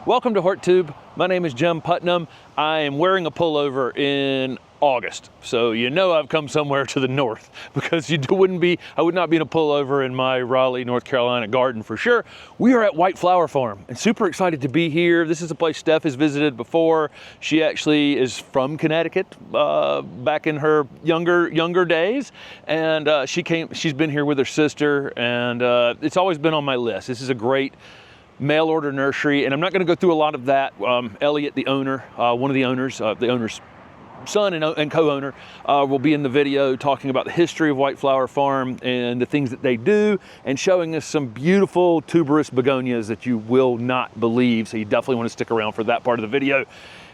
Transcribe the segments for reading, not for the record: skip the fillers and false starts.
Welcome to HortTube. My name is Jim Putnam. I am wearing a pullover in August, so you know I've come somewhere to the north, because I would not be in a pullover in my Raleigh, North Carolina garden for sure. We are at White Flower Farm and super excited to be here. This is a place Steph has visited before. She actually is from Connecticut back in her younger days, and she's been here with her sister, and it's always been on my list. This is a great mail order nursery, and I'm not going to go through a lot of that. Elliot, the owner, one of the owners, the owner's son and co-owner, will be in the video talking about the history of White Flower Farm and the things that they do, and showing us some beautiful tuberous begonias that you will not believe. So you definitely want to stick around for that part of the video.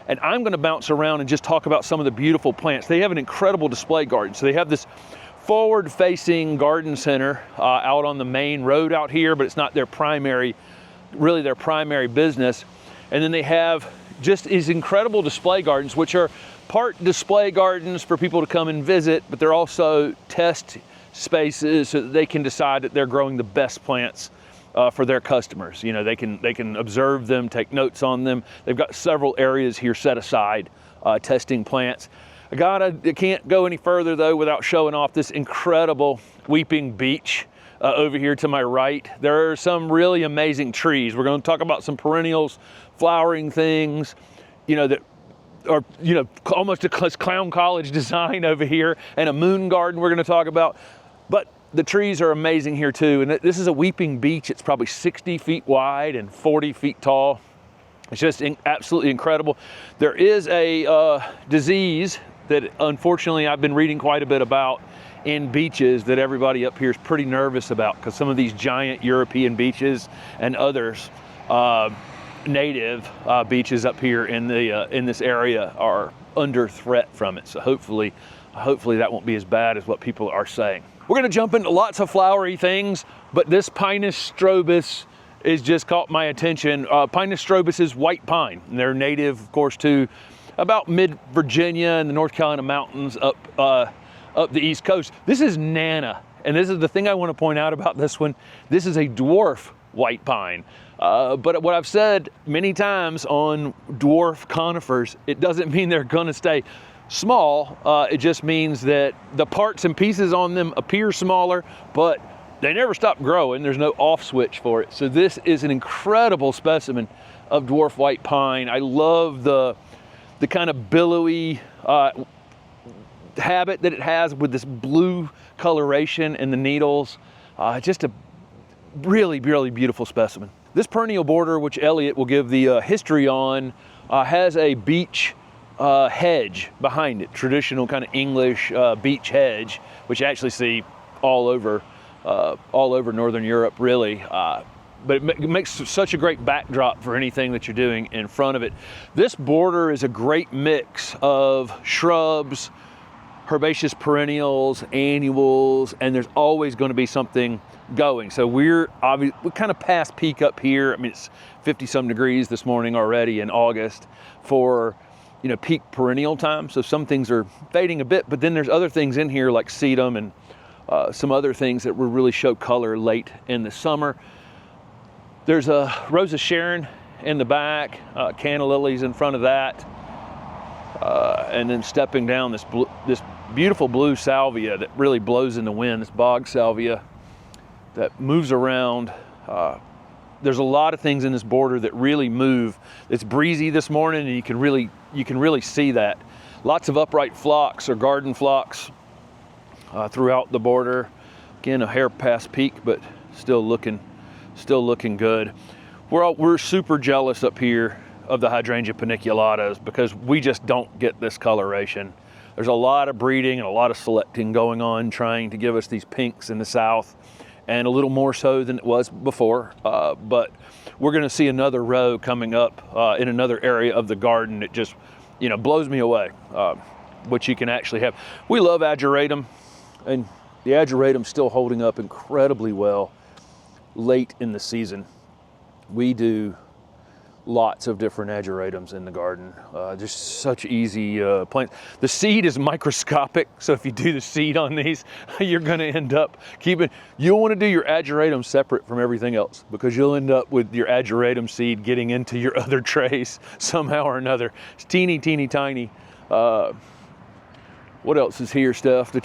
And I'm going to bounce around and just talk about some of the beautiful plants. They have an incredible display garden. So they have this forward-facing garden center out on the main road out here, but it's not their primary business. And then they have just these incredible display gardens, which are part display gardens for people to come and visit, but they're also test spaces so that they can decide that they're growing the best plants for their customers. You know, they can observe them, take notes on them. They've got several areas here set aside testing plants. I can't go any further though without showing off this incredible weeping beech. Over here to my right, there are some really amazing trees. We're going to talk about some perennials, flowering things, that are, almost a clown college design over here, and a moon garden we're going to talk about. But the trees are amazing here too. And this is a weeping beech. It's probably 60 feet wide and 40 feet tall. It's just absolutely incredible. There is a disease that unfortunately I've been reading quite a bit about in beeches that everybody up here is pretty nervous about, because some of these giant European beeches and others, native beeches up here in this area, are under threat from it. So hopefully that won't be as bad as what people are saying. We're going to jump into lots of flowery things, but this Pinus strobus has just caught my attention. Pinus strobus is white pine, and they're native, of course, to about mid-Virginia and the North Carolina mountains up the East Coast. This is Nana, and this is the thing I want to point out about this one. This is a dwarf white pine. But what I've said many times on dwarf conifers, it doesn't mean they're going to stay small. It just means that the parts and pieces on them appear smaller, but they never stop growing. There's no off switch for it. So this is an incredible specimen of dwarf white pine. I love the kind of billowy habit that it has with this blue coloration in the needles. Just a really, really beautiful specimen. This perennial border, which Elliot will give the history on, has a beech hedge behind it, traditional kind of English beech hedge, which you actually see all over Northern Europe, really. But it makes such a great backdrop for anything that you're doing in front of it. This border is a great mix of shrubs, herbaceous perennials, annuals, and there's always going to be something going. So we're kind of past peak up here. I mean, it's 50 some degrees this morning already in August for, peak perennial time. So some things are fading a bit, but then there's other things in here like sedum and some other things that will really show color late in the summer. There's a Rose of Sharon in the back, canna lilies in front of that. And then stepping down this beautiful blue salvia that really blows in the wind, this bog salvia that moves around. There's a lot of things in this border that really move. It's breezy this morning, and you can really see that. Lots of upright phlox or garden phlox throughout the border. Again, a hair past peak, but still looking good. We're super jealous up here of the hydrangea paniculatas because we just don't get this coloration. There's a lot of breeding and a lot of selecting going on, trying to give us these pinks in the south, and a little more so than it was before. But we're going to see another row coming up in another area of the garden. It just, blows me away, what you can actually have. We love ageratum, and the ageratum's still holding up incredibly well late in the season. We do lots of different ageratums in the garden. Just such easy plants. The seed is microscopic, so if you do the seed on these, you're going to end up you'll want to do your ageratum separate from everything else, because you'll end up with your ageratum seed getting into your other trays somehow or another. It's teeny, teeny, tiny. What else is here, Steph?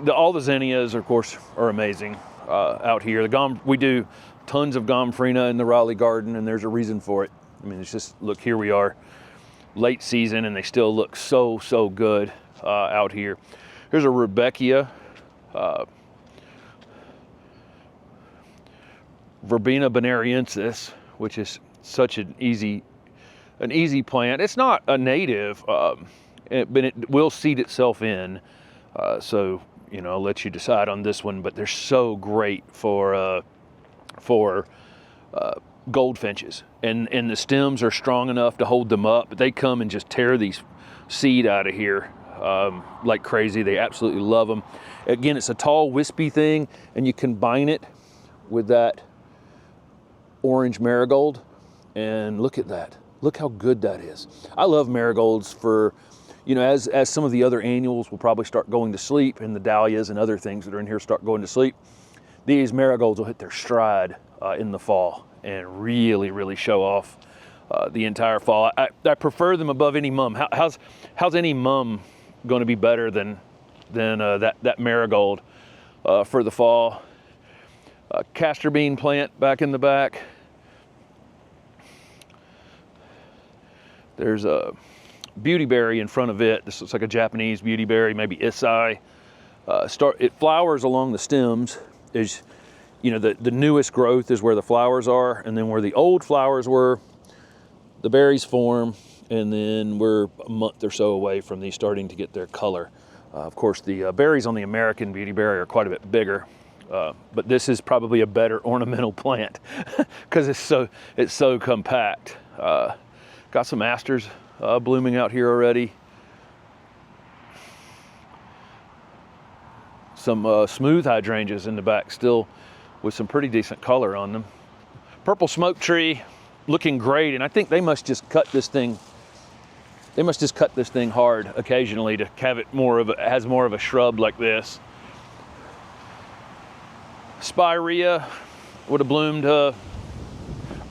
All the zinnias, of course, are amazing out here. We do tons of gomphrena in the Raleigh garden, and there's a reason for it. I mean, it's just, look, here we are, late season, and they still look so, so good out here. Here's a Rudbeckia, Verbena bonariensis, which is such an easy plant. It's not a native, but it will seed itself in. So, you know, I'll let you decide on this one, but they're so great for goldfinches, and the stems are strong enough to hold them up, but they come and just tear these seed out of here like crazy. They absolutely love them. Again, it's a tall, wispy thing, and you combine it with that orange marigold, and look at that. Look how good that is. I love marigolds for, you know, as some of the other annuals will probably start going to sleep, and the dahlias and other things that are in here start going to sleep, these marigolds will hit their stride in the fall and really, really show off the entire fall. I prefer them above any mum. How's any mum going to be better than that marigold for the fall? Castor bean plant back in the back. There's a beautyberry in front of it. This looks like a Japanese beautyberry, maybe Issai. It flowers along the stems. Is, you know, the newest growth is where the flowers are, and then where the old flowers were, the berries form, and then we're a month or so away from these starting to get their color. Of course, the berries on the American beautyberry are quite a bit bigger, but this is probably a better ornamental plant because it's so compact. Got some asters blooming out here already. Some smooth hydrangeas in the back still with some pretty decent color on them. Purple smoke tree looking great, and I think they must just cut this thing. They must just cut this thing hard occasionally to have it has more of a shrub like this. Spirea would have bloomed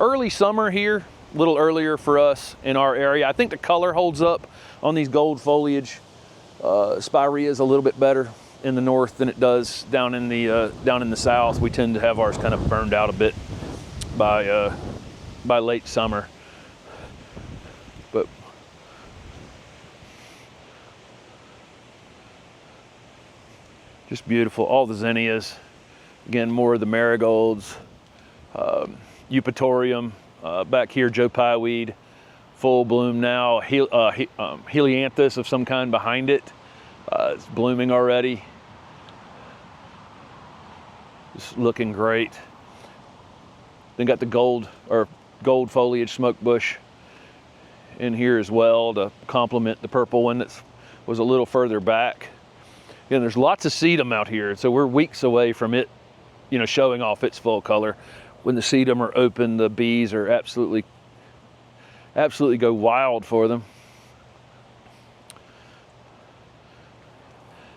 early summer here, a little earlier for us in our area. I think the color holds up on these gold foliage. Spirea is a little bit better in the north than it does down in the south. We tend to have ours kind of burned out a bit by late summer. But just beautiful. All the zinnias. Again, more of the marigolds. Eupatorium. Back here, Joe Pye weed, full bloom now. Helianthus of some kind behind it. It's blooming already. Just looking great. Then got the gold foliage smoke bush in here as well to complement the purple one that was a little further back. Again, there's lots of sedum out here, so we're weeks away from it, you know, showing off its full color. When the sedum are open, the bees are absolutely go wild for them.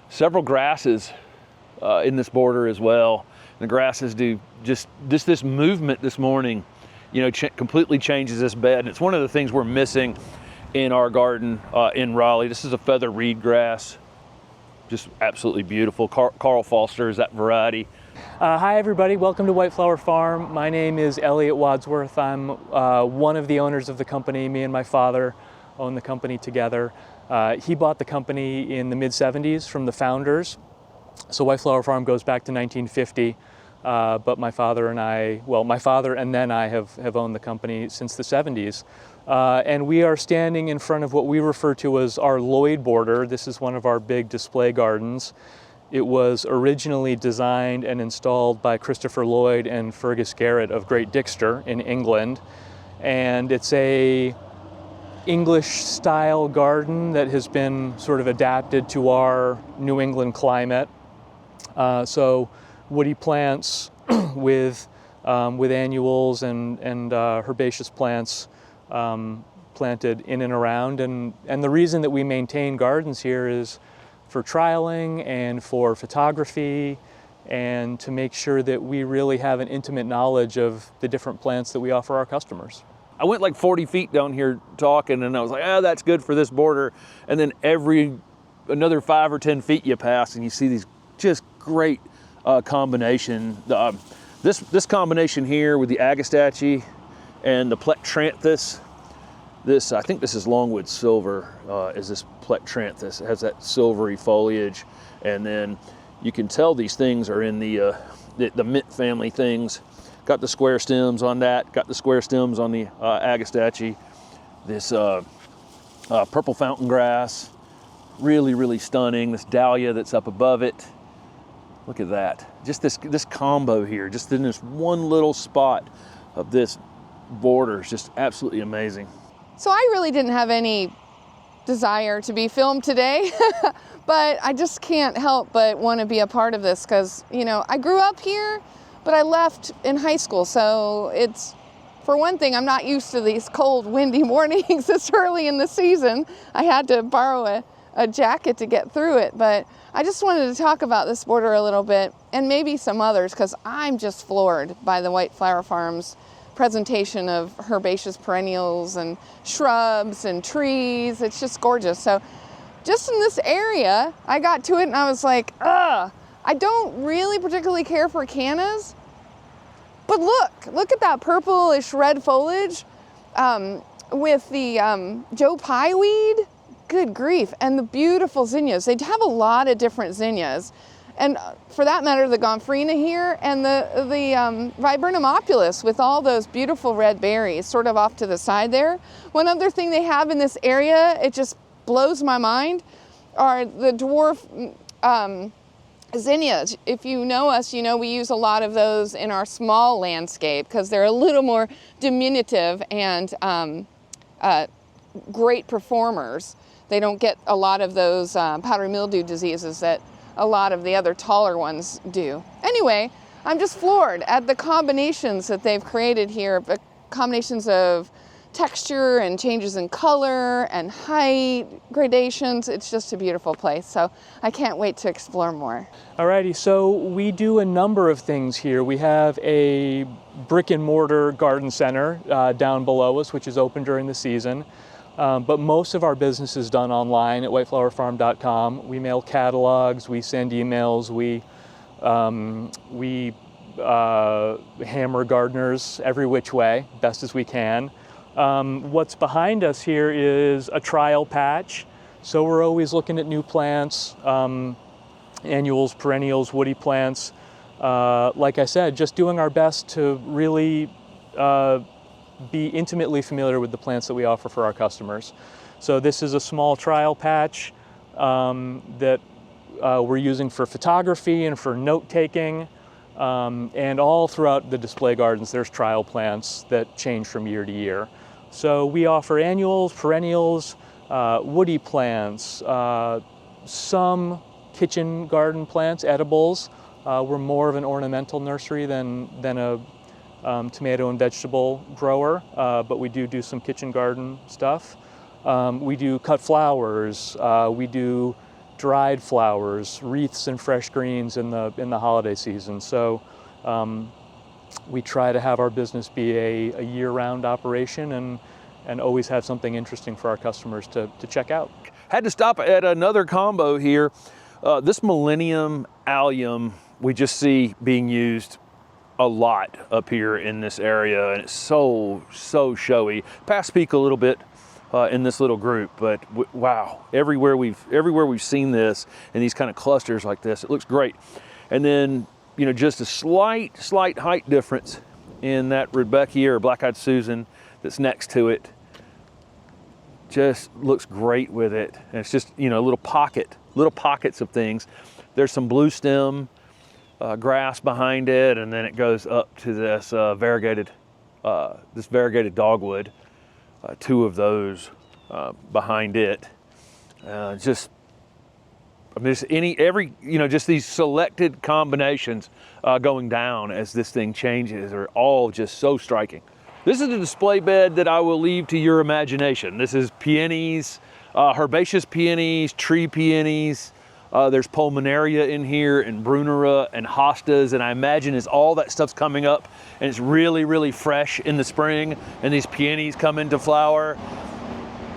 Several grasses in this border as well. The grasses do just this movement this morning, you know, completely changes this bed. And it's one of the things we're missing in our garden in Raleigh. This is a feather reed grass, just absolutely beautiful. Carl Foster is that variety. Hi everybody, welcome to White Flower Farm. My name is Elliot Wadsworth. I'm one of the owners of the company. Me and my father own the company together. He bought the company in the mid-70s from the founders. So White Flower Farm goes back to 1950, but my father and then I have owned the company since the 70s. And we are standing in front of what we refer to as our Lloyd border. This is one of our big display gardens. It was originally designed and installed by Christopher Lloyd and Fergus Garrett of Great Dixter in England. And it's a English style garden that has been sort of adapted to our New England climate. So woody plants with annuals and herbaceous plants planted in and around. And the reason that we maintain gardens here is for trialing and for photography, and to make sure that we really have an intimate knowledge of the different plants that we offer our customers. I went like 40 feet down here talking, and I was like, that's good for this border. And then another 5 or 10 feet you pass and you see these just great combination. This combination here with the agastache and the plectranthus, I think this is longwood silver, is this plectranthus. It has that silvery foliage, and then you can tell these things are in the mint family things. Got the square stems on that, got the square stems on the agastache. This purple fountain grass, really, really stunning. This dahlia that's up above it. Look at that. Just this combo here, just in this one little spot of this border is just absolutely amazing. So I really didn't have any desire to be filmed today, but I just can't help but want to be a part of this because, you know, I grew up here, but I left in high school. So it's, for one thing, I'm not used to these cold, windy mornings this early in the season. I had to borrow a jacket to get through it, but I just wanted to talk about this border a little bit and maybe some others because I'm just floored by the White Flower Farm's presentation of herbaceous perennials and shrubs and trees. It's just gorgeous. So just in this area, I got to it and I was like, I don't really particularly care for cannas, but look at that purplish red foliage with the Joe Pye weed. Good grief. And the beautiful zinnias. They have a lot of different zinnias. And for that matter, the gomphrena here and the viburnum opulus with all those beautiful red berries sort of off to the side there. One other thing they have in this area, it just blows my mind, are the dwarf zinnias. If you know us, you know we use a lot of those in our small landscape because they're a little more diminutive and great performers. They don't get a lot of those powdery mildew diseases that a lot of the other taller ones do. Anyway, I'm just floored at the combinations that they've created here, the combinations of texture and changes in color and height, gradations. It's just a beautiful place. So I can't wait to explore more. Alrighty, so we do a number of things here. We have a brick and mortar garden center down below us, which is open during the season. But most of our business is done online at whiteflowerfarm.com. We mail catalogs, we send emails, we hammer gardeners every which way, best as we can. What's behind us here is a trial patch. So we're always looking at new plants, annuals, perennials, woody plants. Like I said, just doing our best to really be intimately familiar with the plants that we offer for our customers. So this is a small trial patch that we're using for photography and for note-taking. And all throughout the display gardens, there's trial plants that change from year to year. So we offer annuals, perennials, woody plants, some kitchen garden plants, edibles. We're more of an ornamental nursery than a tomato and vegetable grower, but we do some kitchen garden stuff. We do cut flowers, we do dried flowers, wreaths and fresh greens in the holiday season. So we try to have our business be a year-round operation and always have something interesting for our customers to check out. Had to stop at another combo here. This Millennium Allium we just see being used a lot up here in this area, and it's so showy. Past peak a little bit in this little group, but wow, everywhere we've seen this in these kind of clusters like this, it looks great. And then, you know, just a slight height difference in that Rudbeckia or Black-eyed Susan that's next to it. Just looks great with it. And it's just, you know, little pockets of things. There's some blue stem grass behind it, and then it goes up to this variegated dogwood. Two of those behind it. Just these selected combinations going down as this thing changes are all just so striking. This is a display bed that I will leave to your imagination. This is peonies, herbaceous peonies, tree peonies. There's pulmonaria in here, and brunera, and hostas, and I imagine as all that stuff's coming up and it's really, really fresh in the spring, and these peonies come into flower,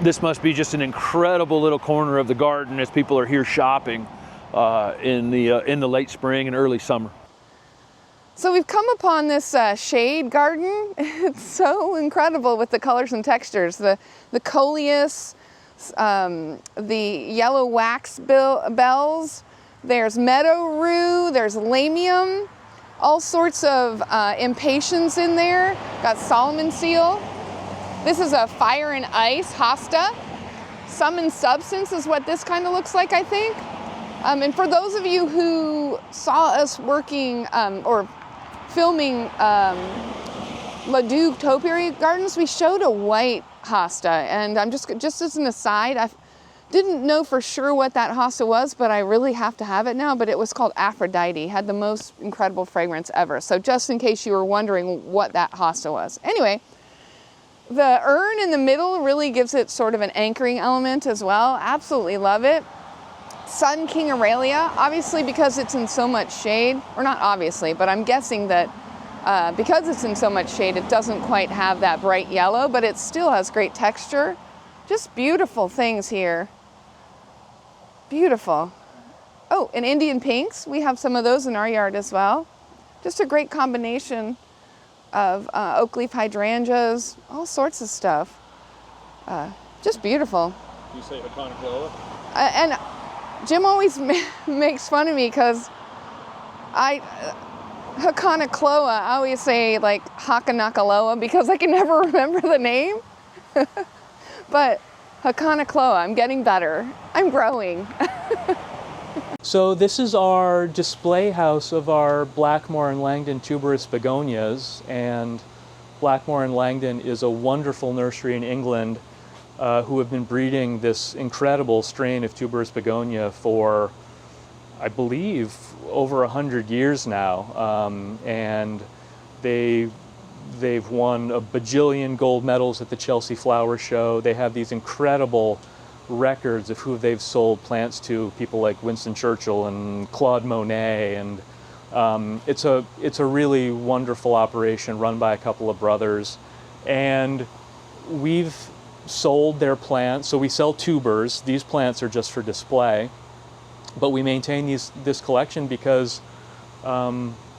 this must be just an incredible little corner of the garden as people are here shopping in the late spring and early summer. So we've come upon this shade garden. It's so incredible with the colors and textures. The coleus, the yellow wax bells, there's meadow rue, there's lamium, all sorts of impatiens in there. Got Solomon seal. This is a fire and ice hosta. Sum and substance is what this kind of looks like, I think. And for those of you who saw us working or filming Ledoux topiary gardens, we showed a white hosta, and I'm just as an aside, I didn't know for sure what that hosta was, but I really have to have it now. But it was called Aphrodite, had the most incredible fragrance ever. So just in case you were wondering what that hosta was. Anyway, the urn in the middle really gives it sort of an anchoring element as well. Absolutely love it. Sun King Aurelia, obviously because it's in so much shade, or not obviously, but I'm guessing that because it's in so much shade, it doesn't quite have that bright yellow, but it still has great texture. Just beautiful things here. Beautiful. Oh, and Indian pinks, we have some of those in our yard as well. Just a great combination of oak leaf hydrangeas, all sorts of stuff. Just beautiful. You say Haconacloa? And Jim always makes fun of me because Haconacloa, I always say like Hakanakaloa because I can never remember the name. But Haconacloa, I'm getting better. I'm growing. So this is our display house of our Blackmore and Langdon tuberous begonias, and Blackmore and Langdon is a wonderful nursery in England who have been breeding this incredible strain of tuberous begonia for, I believe, over 100 years now, and they've won a bajillion gold medals at the Chelsea Flower Show. They have these incredible records of who they've sold plants to, people like Winston Churchill and Claude Monet, and it's a really wonderful operation run by a couple of brothers. And we've sold their plants, so we sell tubers. These plants are just for display, but we maintain this collection because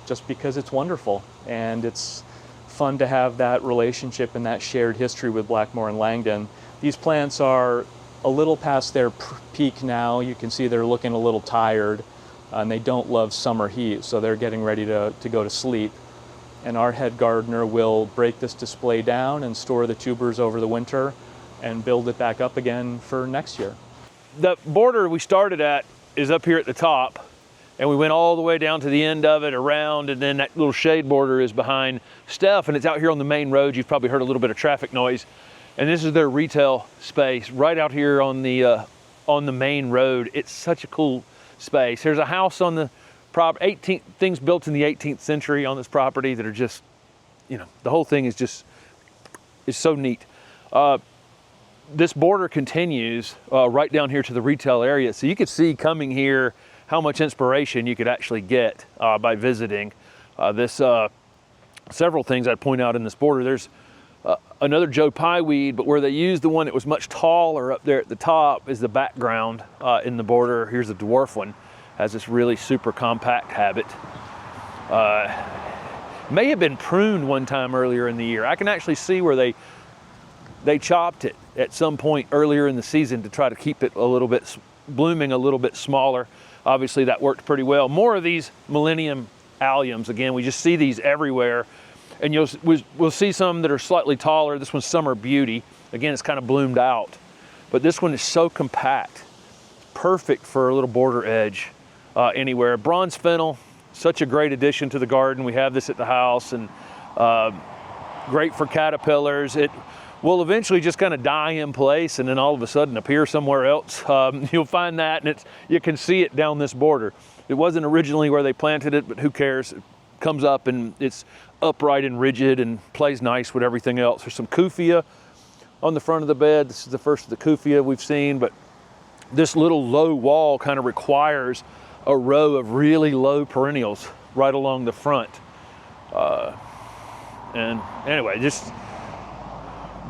just because it's wonderful, and it's fun to have that relationship and that shared history with Blackmore and Langdon. These plants are a little past their peak now. You can see they're looking a little tired, and they don't love summer heat, so they're getting ready to go to sleep. And our head gardener will break this display down and store the tubers over the winter and build it back up again for next year. The border we started at is up here at the top, and we went all the way down to the end of it, around, and then that little shade border is behind Steph, and it's out here on the main road. You've probably heard a little bit of traffic noise. And this is their retail space right out here on the main road. It's such a cool space. There's a house on the property, things built in the 18th century on this property that are just, you know, the whole thing is so neat. This border continues right down here to the retail area. So you could see coming here how much inspiration you could actually get by visiting this. Several things I'd point out in this border. There's another Joe Pye weed, but where they used the one that was much taller up there at the top is the background in the border. Here's a dwarf one, has this really super compact habit. May have been pruned one time earlier in the year. I can actually see where they chopped it at some point earlier in the season to try to keep it a little bit blooming a little bit smaller. Obviously that worked pretty well. More of these Millennium alliums. Again, we just see these everywhere. And we'll see some that are slightly taller. This one's Summer Beauty. Again, it's kind of bloomed out. But this one is so compact. Perfect for a little border edge anywhere. Bronze fennel, such a great addition to the garden. We have this at the house, and great for caterpillars. It will eventually just kind of die in place and then all of a sudden appear somewhere else. You'll find that, and you can see it down this border. It wasn't originally where they planted it, but who cares? It comes up and it's upright and rigid and plays nice with everything else. There's some Kufia on the front of the bed. This is the first of the Kufia we've seen, but this little low wall kind of requires a row of really low perennials right along the front. And anyway, just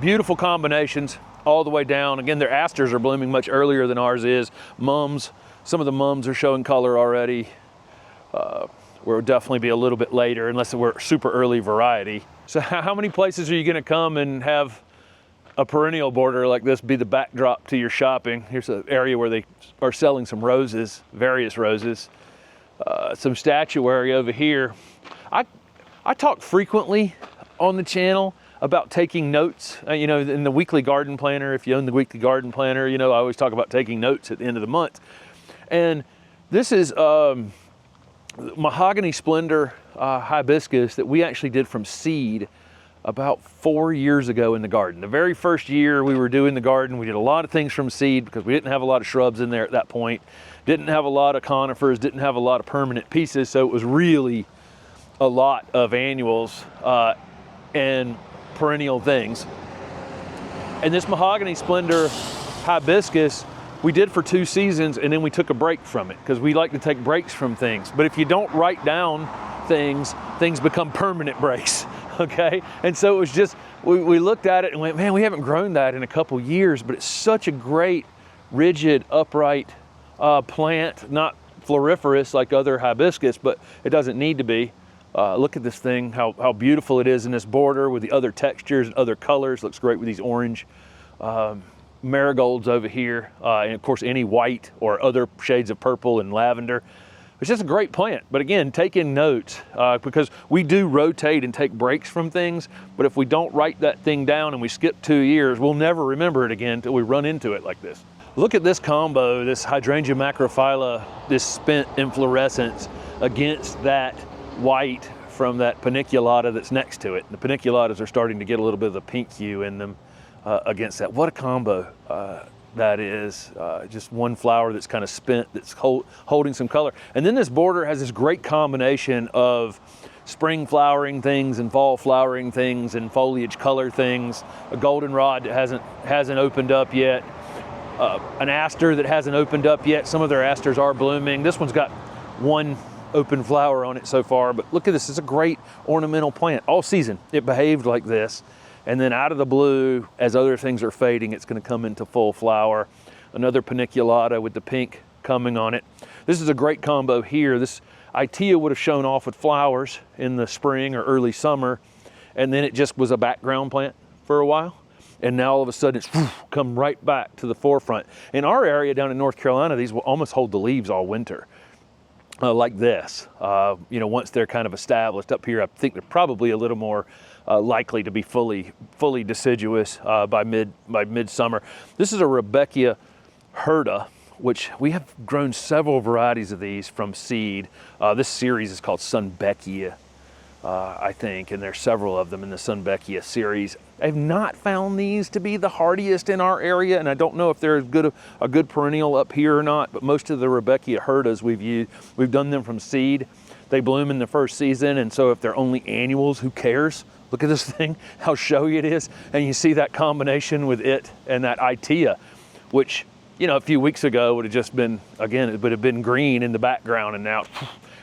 beautiful combinations all the way down. Again, their asters are blooming much earlier than ours is. Mums, some of the mums are showing color already. We'll definitely be a little bit later unless we're super early variety. So how many places are you gonna come and have a perennial border like this be the backdrop to your shopping? Here's an area where they are selling some roses, various roses. Some statuary over here. I talk frequently on the channel about taking notes. You know, in the weekly garden planner, if you own the weekly garden planner, you know, I always talk about taking notes at the end of the month. And this is mahogany splendor hibiscus that we actually did from seed about 4 years ago in the garden. The very first year we were doing the garden, we did a lot of things from seed because we didn't have a lot of shrubs in there at that point. Didn't have a lot of conifers, didn't have a lot of permanent pieces, so it was really a lot of annuals and perennial things. And this mahogany splendor hibiscus we did for 2 seasons, and then we took a break from it because we like to take breaks from things. But if you don't write down things become permanent breaks, okay? And so it was just, we looked at it and went, man, we haven't grown that in a couple years, but it's such a great, rigid, upright plant, not floriferous like other hibiscus, but it doesn't need to be. Look at this thing, how beautiful it is in this border with the other textures and other colors. Looks great with these orange marigolds over here, and of course any white or other shades of purple and lavender. It's just a great plant, but again, taking notes because we do rotate and take breaks from things, but if we don't write that thing down and we skip 2 years, we'll never remember it again until we run into it like this. Look at this combo, this hydrangea macrophylla, this spent inflorescence against that white from that paniculata that's next to it. The paniculatas are starting to get a little bit of the pink hue in them against that. What a combo that is. Just one flower that's kind of spent, that's holding some color. And then this border has this great combination of spring flowering things and fall flowering things and foliage color things. A goldenrod that hasn't opened up yet. An aster that hasn't opened up yet. Some of their asters are blooming. This one's got one open flower on it so far, but look at this. It's a great ornamental plant all season. It behaved like this. And then out of the blue, as other things are fading, it's going to come into full flower. Another paniculata with the pink coming on it. This is a great combo here. This Itea would have shown off with flowers in the spring or early summer, and then it just was a background plant for a while. And now all of a sudden it's come right back to the forefront. In our area down in North Carolina, these will almost hold the leaves all winter. Like this, you know, once they're kind of established. Up here, I think they're probably a little more likely to be fully deciduous by midsummer. This is a Rebecca hirta, which we have grown several varieties of these from seed. This series is called Sunbeckia, I think, and there's several of them in the Sunbeckia series. I've not found these to be the hardiest in our area, and I don't know if they're as good a good perennial up here or not, but most of the Rebecca hirtas we've done them from seed. They bloom in the first season, and so if they're only annuals, who cares? Look at this thing, how showy it is. And you see that combination with it and that Itea, which, you know, a few weeks ago would have just been, again, it would have been green in the background, and now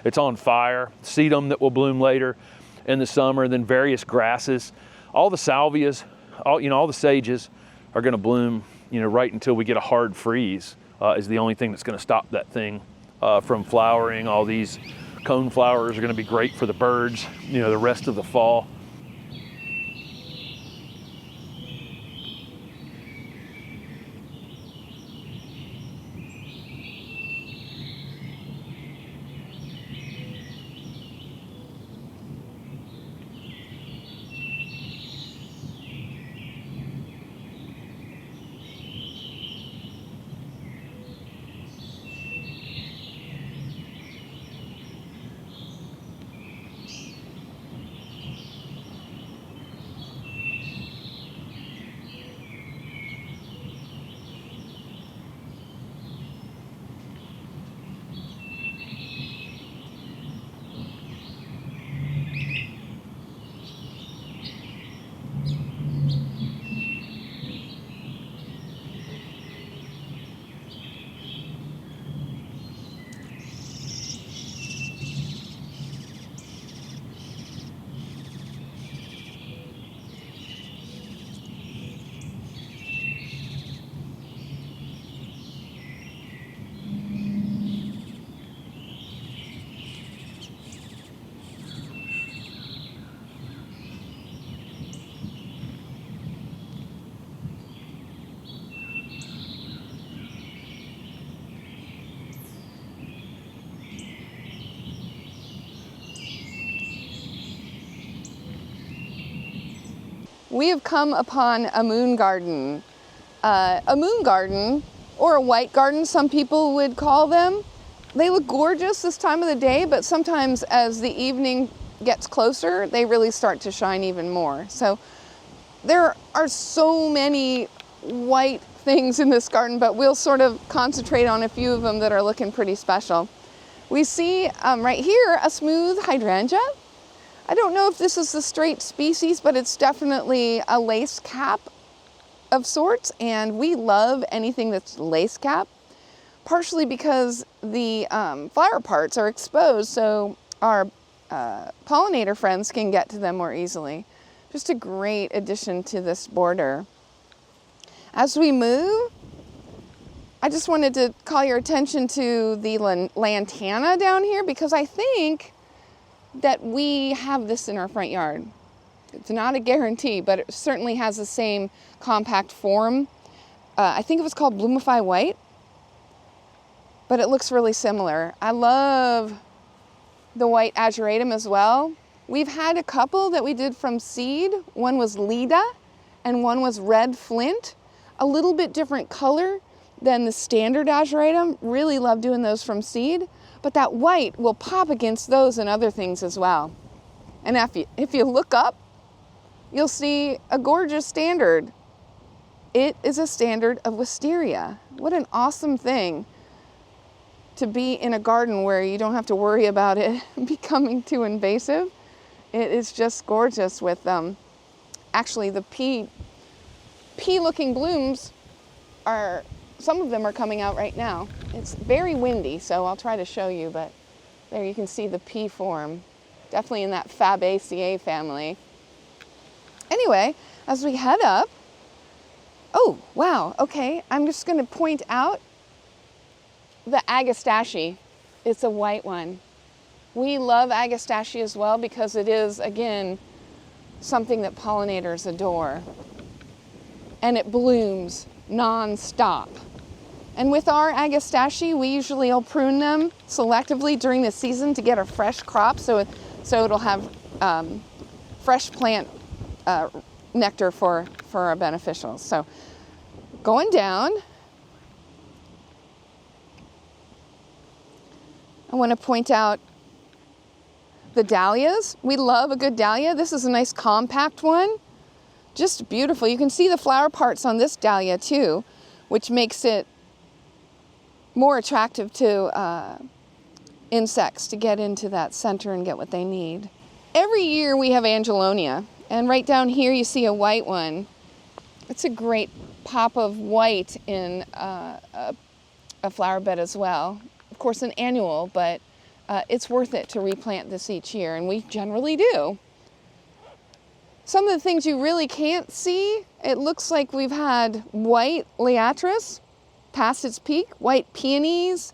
it's on fire. Sedum that will bloom later in the summer, and then various grasses. All the salvias, all the sages are going to bloom, right until we get a hard freeze. Is the only thing that's going to stop that thing from flowering. All these cone flowers are going to be great for the birds, the rest of the fall. we have come upon a moon garden. A moon garden, or a white garden, some people would call them. They look gorgeous this time of the day, but sometimes as the evening gets closer, they really start to shine even more. So there are so many white things in this garden, but we'll sort of concentrate on a few of them that are looking pretty special. We see right here a smooth hydrangea. I don't know if this is the straight species, but it's definitely a lace cap of sorts, and we love anything that's lace cap, partially because the flower parts are exposed, so our pollinator friends can get to them more easily. Just a great addition to this border. As we move, I just wanted to call your attention to the lantana down here, because I think that we have this in our front yard. It's not a guarantee, but it certainly has the same compact form. I think it was called Bloomify White, but it looks really similar. I love the white ageratum as well. We've had a couple that we did from seed. One was Leda and one was red flint. A little bit different color than the standard ageratum. Really love doing those from seed, but that white will pop against those and other things as well. And if you look up, you'll see a gorgeous standard. It is a standard of wisteria. What an awesome thing to be in a garden where you don't have to worry about it becoming too invasive. It is just gorgeous with actually the pea-looking blooms are, some of them are coming out right now. It's very windy, so I'll try to show you, but there you can see the pea form. Definitely in that Fabaceae family. Anyway, as we head up, oh, wow, okay, I'm just gonna point out the agastache. It's a white one. We love agastache as well because it is, again, something that pollinators adore. And it blooms non-stop. And with our agastache, we usually will prune them selectively during the season to get a fresh crop, so it'll have fresh plant nectar for our beneficials. So going down, I want to point out the dahlias. We love a good dahlia. This is a nice compact one. Just beautiful. You can see the flower parts on this dahlia too, which makes it more attractive to insects to get into that center and get what they need. Every year we have Angelonia, and right down here you see a white one. It's a great pop of white in a flower bed as well. Of course, an annual, but it's worth it to replant this each year, and we generally do. Some of the things you really can't see, it looks like we've had white liatris past its peak, white peonies,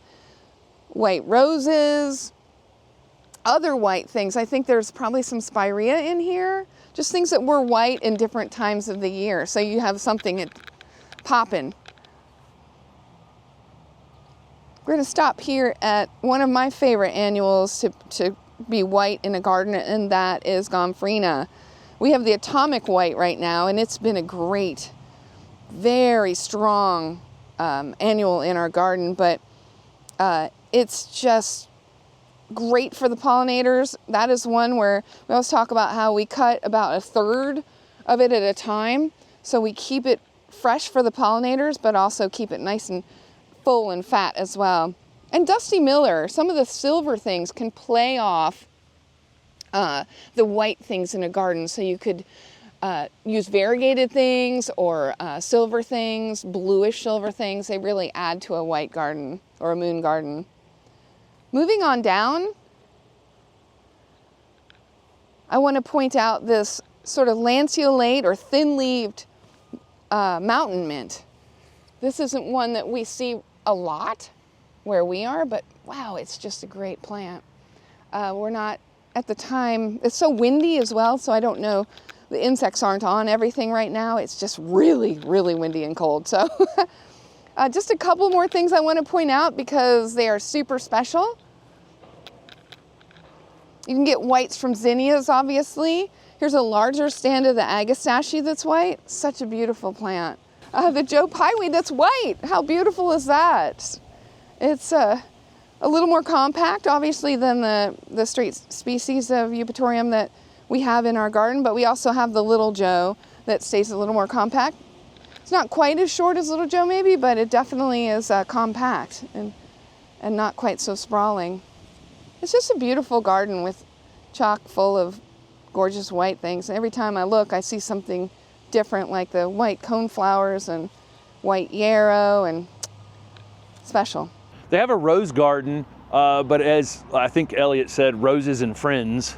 white roses, other white things. I think there's probably some spirea in here, just things that were white in different times of the year. So you have something popping. We're gonna stop here at one of my favorite annuals to be white in a garden, and that is Gomphrena. We have the atomic white right now, and it's been a great, very strong annual in our garden, but it's just great for the pollinators. That is one where we always talk about how we cut about a third of it at a time, so we keep it fresh for the pollinators, but also keep it nice and full and fat as well. And Dusty Miller, some of the silver things can play off the white things in a garden, so you could use variegated things or silver things, bluish silver things. They really add to a white garden or a moon garden. Moving on down, I want to point out this sort of lanceolate or thin-leaved mountain mint. This isn't one that we see a lot where we are, but wow, it's just a great plant. We're not at the time, it's so windy as well, so I don't know, the insects aren't on everything right now. It's just really, really windy and cold. So just a couple more things I want to point out because they are super special. You can get whites from zinnias, obviously. Here's a larger stand of the agastache that's white. Such a beautiful plant. The Joe Pyeweed that's white. How beautiful is that? It's a little more compact, obviously, than the straight species of eupatorium that we have in our garden, but we also have the Little Joe that stays a little more compact. It's not quite as short as Little Joe maybe, but it definitely is compact and not quite so sprawling. It's just a beautiful garden with chock full of gorgeous white things. Every time I look, I see something different, like the white coneflowers and white yarrow, and special. They have a rose garden, but as I think Elliot said, roses and friends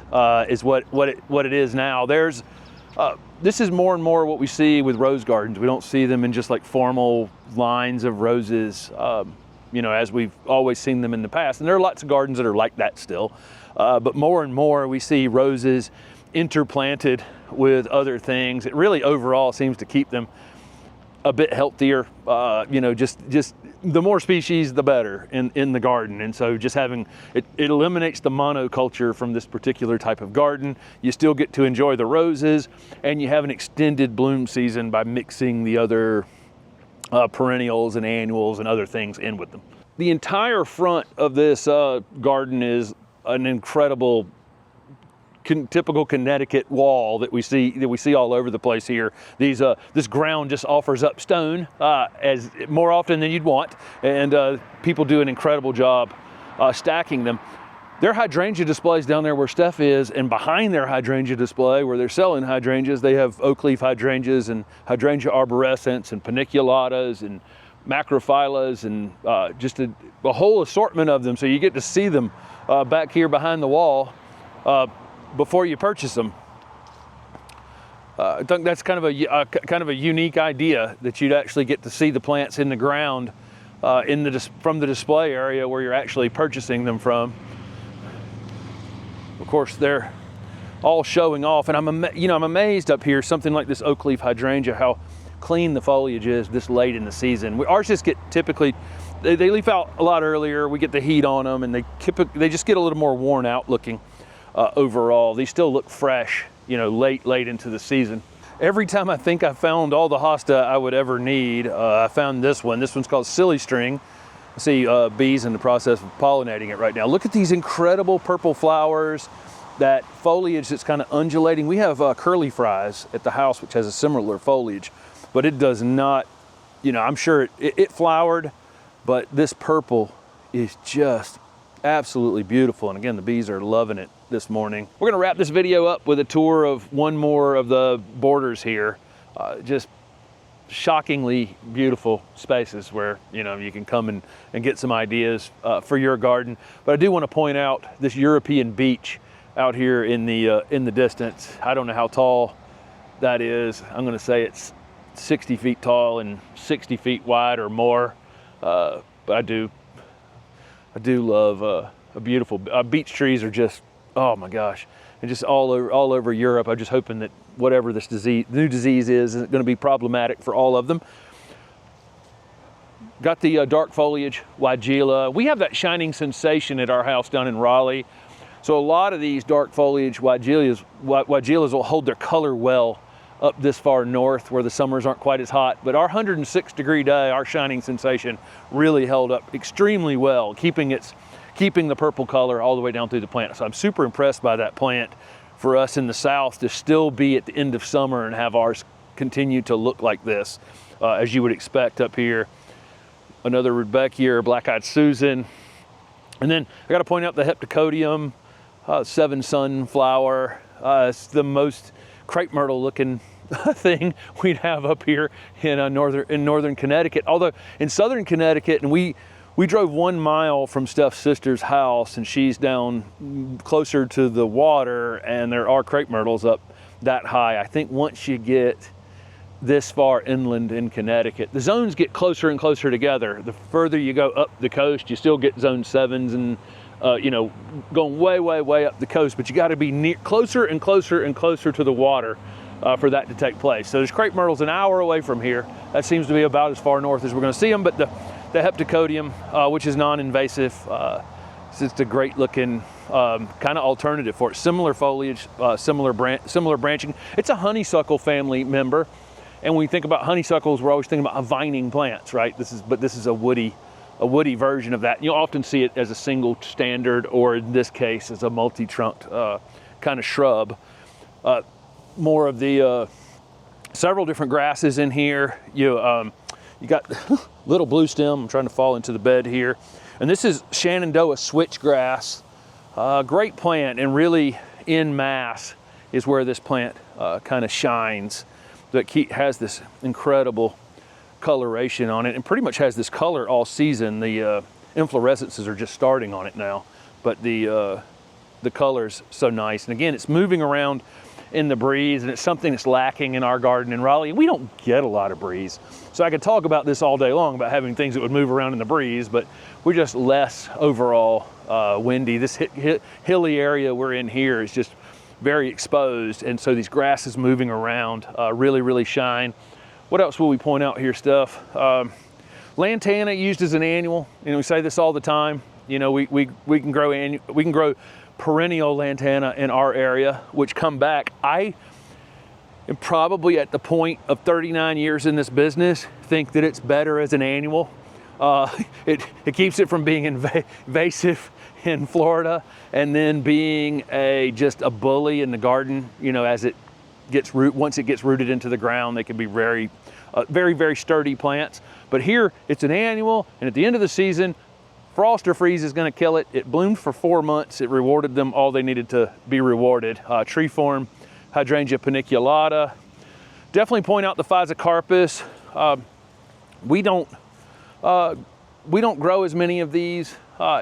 is what it is now. This is more and more what we see with rose gardens. We don't see them in just like formal lines of roses, as we've always seen them in the past. And there are lots of gardens that are like that still. But more and more we see roses interplanted with other things. It really overall seems to keep them a bit healthier. Just the more species, the better in the garden. And so just having, it eliminates the monoculture from this particular type of garden. You still get to enjoy the roses, and you have an extended bloom season by mixing the other perennials and annuals and other things in with them. The entire front of this garden is an incredible typical Connecticut wall that we see all over the place here. This ground just offers up stone as more often than you'd want, and people do an incredible job stacking them. Their hydrangea displays down there where Steph is, and behind their hydrangea display where they're selling hydrangeas, they have oak leaf hydrangeas and hydrangea arborescens and paniculatas and macrophyllus and just a whole assortment of them. So you get to see them back here behind the wall before you purchase them. I think that's kind of a unique idea, that you'd actually get to see the plants in the ground from the display area where you're actually purchasing them from. Of course, they're all showing off, and I'm amazed up here, something like this oak leaf hydrangea, how clean the foliage is this late in the season. Ours just get typically, they leaf out a lot earlier. We get the heat on them, and they just get a little more worn out looking. Overall, these still look fresh, late into the season. Every time I think I found all the hosta I would ever need, I found this one. This one's called Silly String. I see bees in the process of pollinating it right now. Look at these incredible purple flowers, that foliage that's kind of undulating. We have curly fries at the house, which has a similar foliage, but it does not, I'm sure it flowered, but this purple is just absolutely beautiful. And again, the bees are loving it this morning. We're gonna wrap this video up with a tour of one more of the borders here. Just shockingly beautiful spaces where you can come and get some ideas for your garden. But I do want to point out this European beech out here in the distance. I don't know how tall that is. I'm going to say it's 60 feet tall and 60 feet wide or more. But I do love a beautiful beech trees are just, oh my gosh, and just all over Europe. I'm just hoping that whatever this new disease isn't going to be problematic for all of them. Got the dark foliage Weigela. We have that shining sensation at our house down in Raleigh. So a lot of these dark foliage Weigelas will hold their color well up this far north where the summers aren't quite as hot. But our 106 degree day, our shining sensation really held up extremely well, keeping the purple color all the way down through the plant. So I'm super impressed by that plant. For us in the south to still be at the end of summer and have ours continue to look like this, as you would expect up here. Another Rudbeckia, Black-Eyed Susan. And then I got to point out the Heptacodium, Seven Sunflower. It's the most crepe myrtle looking thing we'd have up here in northern Connecticut. Although in southern Connecticut, and we drove 1 mile from Steph's sister's house, and she's down closer to the water, and there are crepe myrtles up that high. I think once you get this far inland in Connecticut, the zones get closer and closer together. The further you go up the coast, you still get zone 7s and going way up the coast, but you got to be closer and closer and closer to the water for that to take place. So there's crepe myrtles an hour away from here. That seems to be about as far north as we're going to see them, but the Heptacodium, which is non-invasive, it's just a great looking kind of alternative for it. Similar foliage, similar branching. It's a honeysuckle family member. And when we think about honeysuckles, we're always thinking about vining plants, right? This is a woody version of that. You'll often see it as a single standard, or in this case, as a multi-trunked kind of shrub. More of the several different grasses in here. You got little blue stem. I'm trying to fall into the bed here. And this is Shenandoah switchgrass. Great plant, and really in mass is where this plant kind of shines. That has this incredible coloration on it, and pretty much has this color all season. The inflorescences are just starting on it now, but the color's so nice. And again, it's moving around in the breeze, and it's something that's lacking in our garden in Raleigh. We don't get a lot of breeze. So I could talk about this all day long about having things that would move around in the breeze, but we're just less overall windy. This hilly area we're in here is just very exposed, and so these grasses moving around really shine. What else will we point out here, Steph? Lantana used as an annual. You know, we say this all the time. You know, we can grow perennial lantana in our area, which come back. I am probably at the point of 39 years in this business, think that it's better as an annual. It keeps it from being invasive in Florida, and then being just a bully in the garden. You know, as it gets once it gets rooted into the ground, they can be very sturdy plants. But here it's an annual, and at the end of the season, frost or freeze is going to kill it. It bloomed for 4 months. It rewarded them all they needed to be rewarded. Tree form, Hydrangea paniculata. Definitely point out the Physocarpus. We don't grow as many of these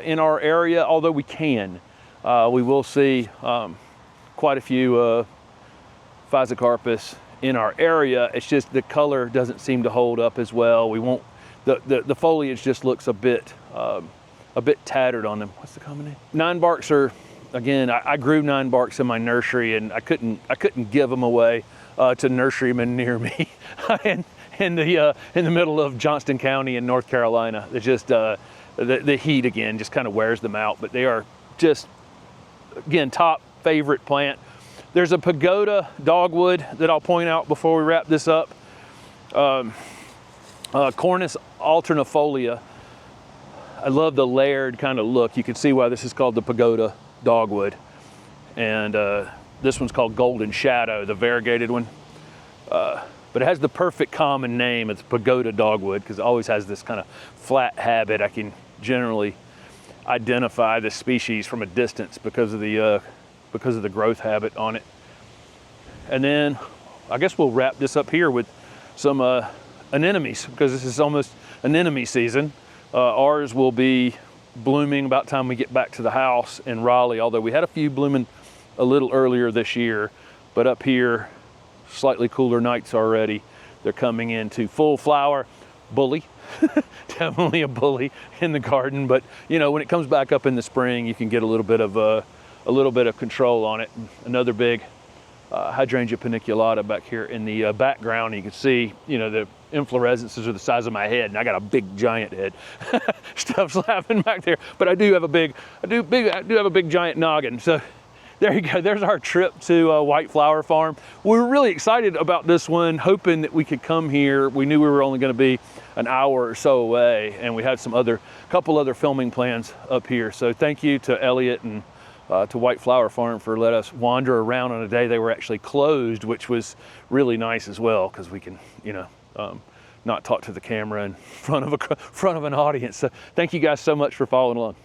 in our area, although we can. We will see quite a few Physocarpus in our area. It's just the color doesn't seem to hold up as well. We won't. The foliage just looks a bit tattered on them. What's the common name? Nine barks are, again, I grew nine barks in my nursery, and I couldn't give them away to nurserymen near me. And in the middle of Johnston County in North Carolina. It's just the heat again just kind of wears them out, but they are just, again, top favorite plant. There's a pagoda dogwood that I'll point out before we wrap this up. Cornus alternifolia. I love the layered kind of look. You can see why this is called the pagoda dogwood. And this one's called Golden Shadow, the variegated one. But it has the perfect common name. It's pagoda dogwood because it always has this kind of flat habit. I can generally identify the species from a distance because of the growth habit on it. And then I guess we'll wrap this up here with some anemones, because this is almost anemone season. Ours will be blooming about the time we get back to the house in Raleigh, although we had a few blooming a little earlier this year. But up here, slightly cooler nights already. They're coming into full flower. Bully, definitely a bully in the garden. But you know, when it comes back up in the spring, you can get a little bit of control on it. Another big Hydrangea paniculata back here in the background. You can see, you know, the inflorescences are the size of my head, and I got a big giant head. Stuff's laughing back there, but I do have a big giant noggin. So there you go. There's our trip to White Flower Farm. We were really excited about this one, hoping that we could come here. We knew we were only going to be an hour or so away, and we had couple other filming plans up here. So thank you to Elliot and to White Flower Farm for letting us wander around on a day they were actually closed, which was really nice as well, because we can, you know, not talk to the camera in front of an audience. So thank you guys so much for following along.